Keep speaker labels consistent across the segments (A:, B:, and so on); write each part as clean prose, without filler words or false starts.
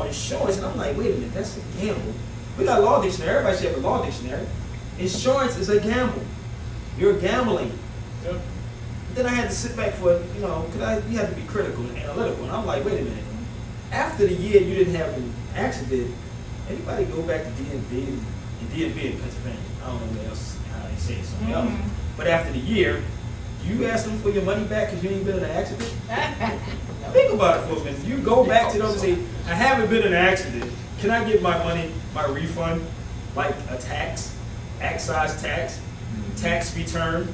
A: insurance, and I'm like, wait a minute, that's a gamble. We got a law dictionary. Everybody should have a law dictionary. Insurance is a gamble. You're gambling.
B: Yep.
A: Then I had to sit back for, because you have to be critical and analytical. And I'm like, wait a minute. After the year you didn't have an accident, anybody go back to DMV in Pennsylvania? I don't know where else, how they say it somewhere else. But after the year, you ask them for your money back because you ain't been in an accident? Think about it for a minute. You go back to them and say, I haven't been in an accident. Can I get my money, my refund, like a tax, excise tax, tax return?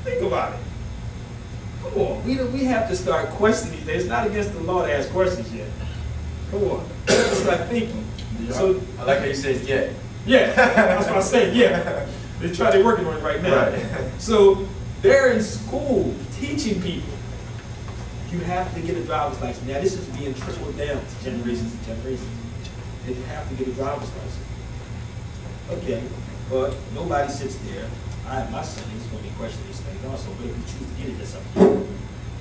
A: Think about it. Come on, we have to start questioning these days. It's not against the law to ask questions yet. Come on, start thinking.
C: Yeah.
A: So
C: I like how you said yeah.
A: Yeah, that's what I said, yeah. They're working on it right now.
C: Right.
A: So they're in school teaching people, you have to get a driver's license. Now this is being trickled down to generations and generations. They have to get a driver's license. Okay, but nobody sits there. My son is going to be questioning these things also, but if you choose to get it, that's up to you.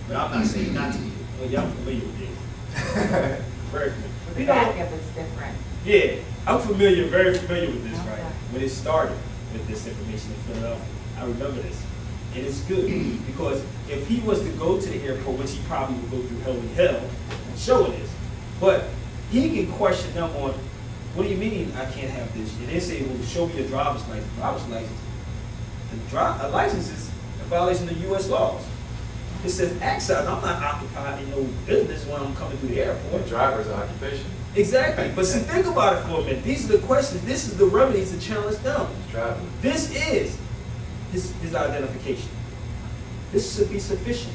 A: But I'm not saying not to get it. Well, yeah, I'm familiar with this. Very familiar.
D: The back of it's different.
A: Yeah, I'm very familiar with this, right? When it started with this information in Philadelphia, I remember this. And it's good because if he was to go to the airport, which he probably would go through hell and hell, showing this, but he can question them on, what do you mean I can't have this? And they say, well, show me your driver's license. Driver's license. A license is a violation of U.S. laws. It says excise. I'm not occupied in no business when I'm coming through the airport.
C: Driver's occupation.
A: Exactly. But see, think about it for a minute. These are the questions. This is the remedies to challenge them.
C: Driving.
A: This is his identification. This should be sufficient.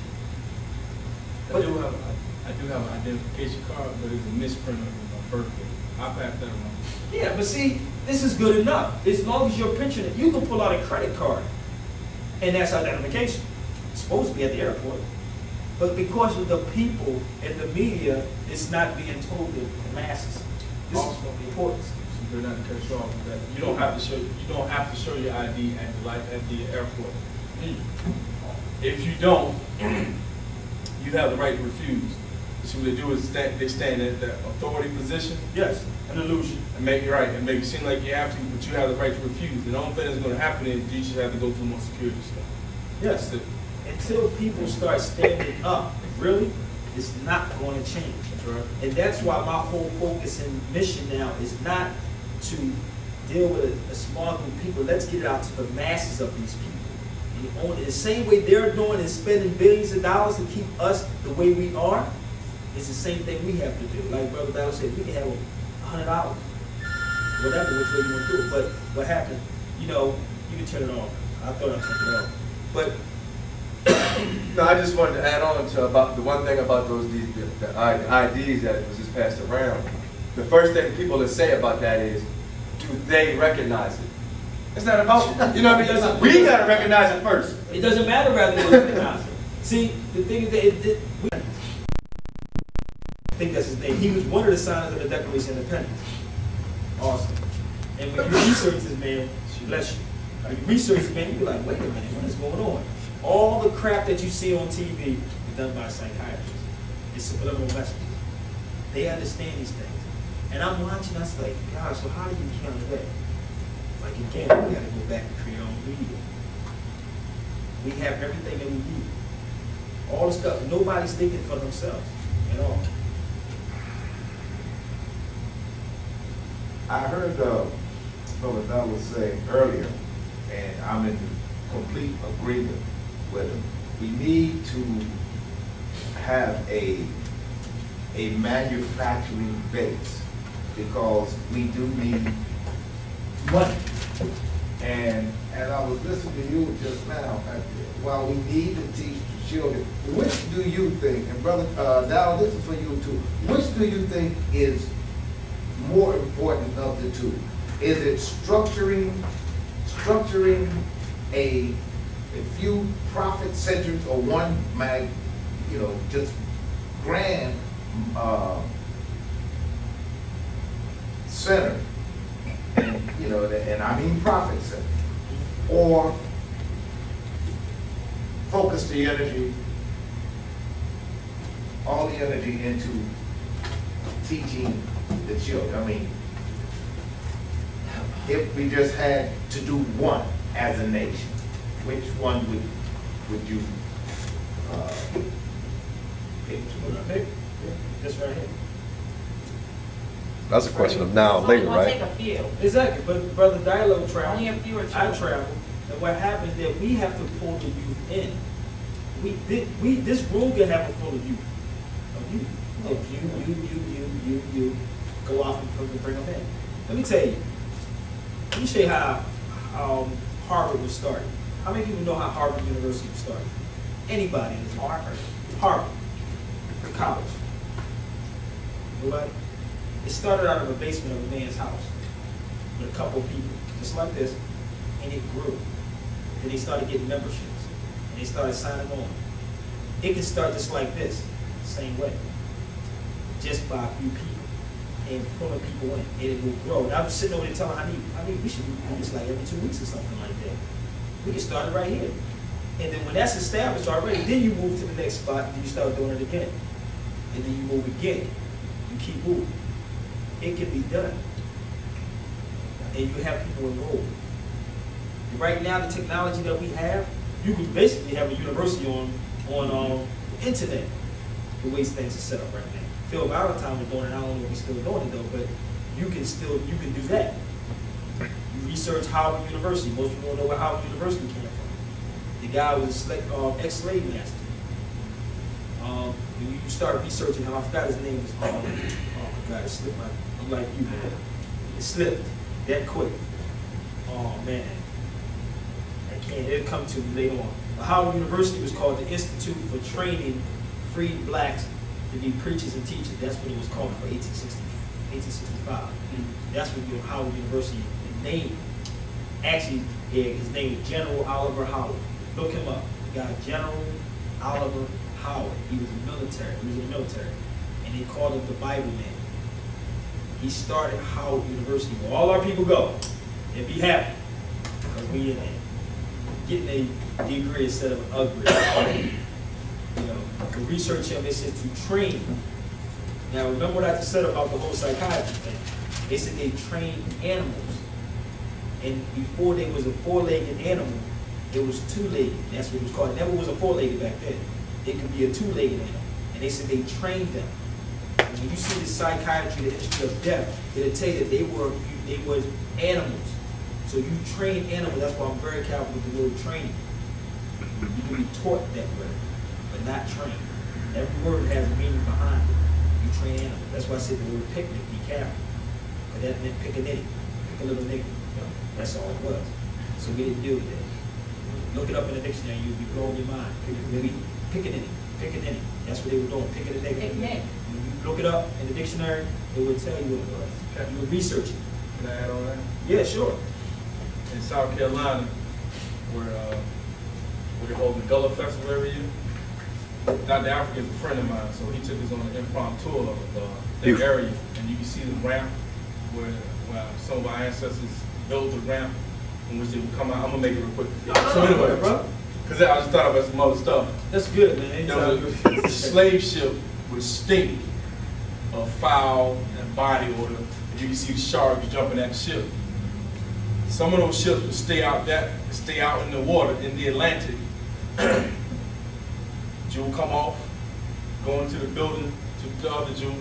B: I do have an identification card, but it's a misprint of my birthday. I passed that along.
A: Yeah, but see, this is good enough. As long as you're pinching it, you can pull out a credit card, and that's identification. It's supposed to be at the airport. But because of the people and the media, it's not being told to the masses. This is the importance.
B: They're not to cut you off with that. You don't have to show your ID at the airport. If you don't, you have the right to refuse. So what they do is they stand at the authority position.
A: Yes, an illusion.
B: And make it seem like you have to, but you have the right to refuse. And the only thing that's going to happen is you just have to go through more security stuff.
A: Yes. Until people start standing up, really, it's not going to change.
B: That's right.
A: And that's why my whole focus and mission now is not to deal with a small group of people. Let's get it out to the masses of these people. And the same way they're doing and spending billions of dollars to keep us the way we are, it's the same thing we have to do. Like Brother Battle said, we can have $100, whatever, which way you want to do it. But what happened, you can turn it off. I thought I turned it off. But
C: no, I just wanted to add on to about the one thing about the IDs that was just passed around. The first thing people will say about that is, do they recognize it? It's not about, what I mean? We got to recognize it first.
A: It doesn't matter whether they recognize it. See, the thing is I think that's his name. He was one of the signers of the Declaration of Independence. Awesome. And when you research this man, bless you. When you research this man, you're like, wait a minute, what is going on? All the crap that you see on TV is done by psychiatrists. It's subliminal messages. They understand these things. And I'm watching, I was like, God, so how do you counter that? Like again, we gotta go back and create our own media. We have everything that we need. All the stuff, nobody's thinking for themselves at all.
E: I heard Brother Dallas say earlier, and I'm in complete agreement with him. We need to have a manufacturing base because we do need money. And as I was listening to you just now, while we need to teach the children, which do you think, and Brother Dow, this is for you too, which do you think is more important of the two? Is it structuring a few profit centers or one just grand center, and I mean profit center, or focus the energy, all the energy into teaching the children? I mean, if we just had to do one as a nation, which one would you pick?
A: This right here.
F: That's a question of now or later,
D: We'll take
F: right?
D: a few.
A: Exactly, but Brother Dialogue travel.
D: Only a few or two.
A: I travel, and what happens is that we have to pull the youth in. This room can have a full of youth. Of you. Of you. Go off and bring them in. Let me tell you. Let me show you how Harvard was started. How many people know how Harvard University was started? Anybody in this room? Harvard. The college. Nobody? It started out of a basement of a man's house with a couple of people, just like this, and it grew. Then they started getting memberships, and they started signing on. It can start just like this, same way, just by a few people, and pulling people in, and it will grow. And I was sitting over there telling I mean, we should do this like every 2 weeks or something like that. We can start it right here. And then when that's established already, then you move to the next spot, and then you start doing it again. And then you move again. You keep moving. It can be done. And you have people enrolled. Right now, the technology that we have, you could basically have a university on the internet, the way things are set up right now. Phil Valentine was doing it, I don't know if he's still doing it though, but you can do that. You research Howard University. Most people don't know where Howard University came from. The guy was an ex-slave master. When you start researching him, I forgot his name. Oh God, it slipped I'm like you, man. It slipped that quick. Oh man. It'll come to me later on. But Howard University was called the Institute for Training Freed Blacks to be Preachers and Teachers. That's what it was called for 1865. That's what Howard University named. Actually, his name is General Oliver Howard. Look him up. You got General Oliver Howard. He was in the military. And they called him the Bible Man. He started Howard University, where all our people go and be happy. Because we in there. Getting a degree instead of an upgrade. You know, to research him, they said to train. Now remember what I just said about the whole psychiatry thing. They said they trained animals. And before there was a four-legged animal, it was two-legged. That's what it was called. It never was a four-legged back then. It could be a two-legged animal. And they said they trained them. And when you see the psychiatry, the history of death, it'll tell you that they were animals. So you train animals. That's why I'm very careful with the word training. You can be taught that word, but not trained. Every word has a meaning behind it. You train animals. That's why I said the word picnic, be careful. Because that meant pick a nitty, pick a little nigga. That's all it was. So we didn't do that. Look it up in the dictionary, you'll be blowing your mind. Pick a nitty. That's what they were doing, pick a nigga.
D: Picnic.
A: When you look it up in the dictionary, it will tell you what it was.
B: Okay.
A: You would research it.
B: Can I add on that?
A: Yeah, sure.
B: In South Carolina, where they hold the Gullah Festival every year. Dr. Africa is a friend of mine, so he took us on an impromptu tour of the area, and you can see the ramp where some of our ancestors built the ramp in which they would come out. I'm gonna make it real quick. So anyway,
A: bro,
B: because I just thought about some other stuff.
A: that's good, man.
B: There was a slave ship with stink of foul and body odor. And you can see the sharks jumping at the ship. Some of those ships would stay out in the water in the Atlantic. Jew would come off, go into the building to the other Jew.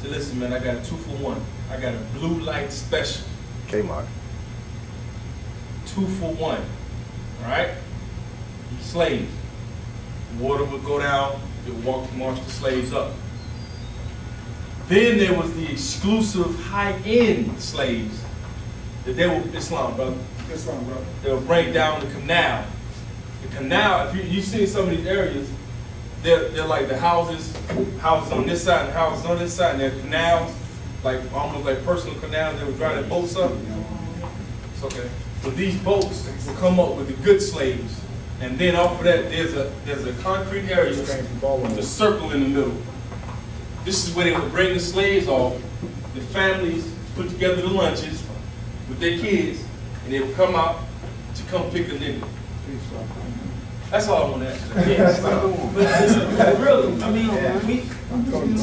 B: Say, listen, man, I got a 2-for-1. I got a blue light special.
F: Kmart.
B: 2-for-1. All right? Slaves. The water would go down, they would march the slaves up. Then there was the exclusive high-end slaves. That they were Islam, brother. They would break down the canal. The canal, if you see some of these areas, they're like the houses on this side and houses on this side, and they're canals, like almost like personal canals. They would drive their boats up. It's okay. So these boats will come up with the good slaves, and then off of that, there's a concrete area with a circle in the middle. This is where they would bring the slaves off. The families put together the lunches with their kids, and they would come out to come pick a nigga. That's all I want to ask.
A: Yeah, but really, I mean, we